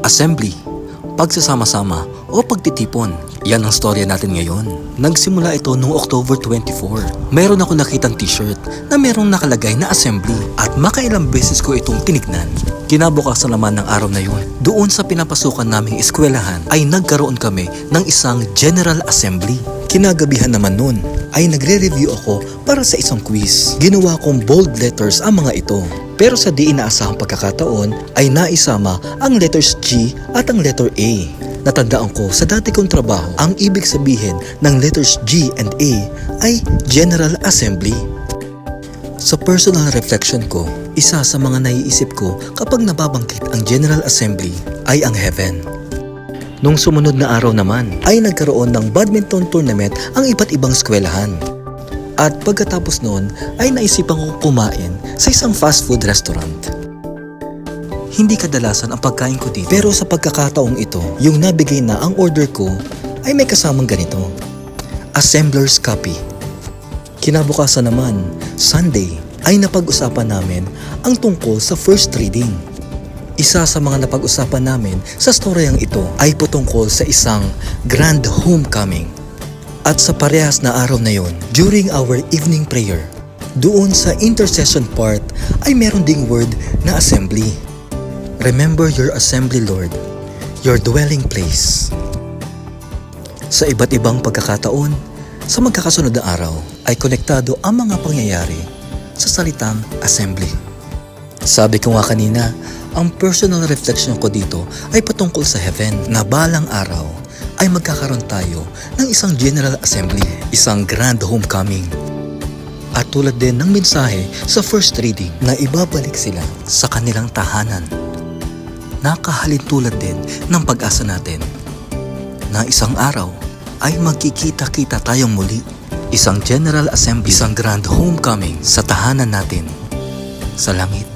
assembly, pagsasama-sama o pagtitipon. Yan ang storya natin ngayon. Nagsimula ito noong October 24. Meron ako nakitang t-shirt na merong nakalagay na assembly at makailang beses ko itong tinignan. Kinabukasan naman ng araw na yun, doon sa pinapasukan naming eskwelahan ay nagkaroon kami ng isang General Assembly. Kinagabihan naman nun ay nagre-review ako para sa isang quiz. Ginawa kong bold letters ang mga ito. Pero sa di inaasahang pagkakataon ay naisama ang letters G at ang letter A. Natandaan ko sa dati kong trabaho, ang ibig sabihin ng letters G and A ay General Assembly. Sa personal reflection ko, isa sa mga naiisip ko kapag nababanggit ang General Assembly ay ang heaven. Nung sumunod na araw naman ay nagkaroon ng badminton tournament ang iba't ibang eskwelahan. At pagkatapos noon ay naisipan kong kumain sa isang fast food restaurant. Hindi kadalasan ang pagkain ko dito, pero sa pagkakataong ito, yung nabigay na ang order ko ay may kasamang ganito: Assembler's Copy. Kinabukasan naman, Sunday, ay napag-usapan namin ang tungkol sa first reading. Isa sa mga napag-usapan namin sa storyang ito ay patungkol sa isang grand homecoming. At sa parehas na araw na yon, during our evening prayer, doon sa intercession part ay meron ding word na assembly. Remember your assembly, Lord, your dwelling place. Sa iba't ibang pagkakataon, sa magkakasunod na araw ay konektado ang mga pangyayari sa salitang assembly. Sabi ko nga kanina, ang personal reflection ko dito ay patungkol sa heaven na balang araw ay magkakaroon tayo ng isang General Assembly, isang grand homecoming. At tulad din ng mensahe sa first reading na ibabalik sila sa kanilang tahanan. Nakahalin tulad din ng pag-asa natin na isang araw ay magkikita-kita tayong muli. Isang General Assembly, isang grand homecoming sa tahanan natin sa langit.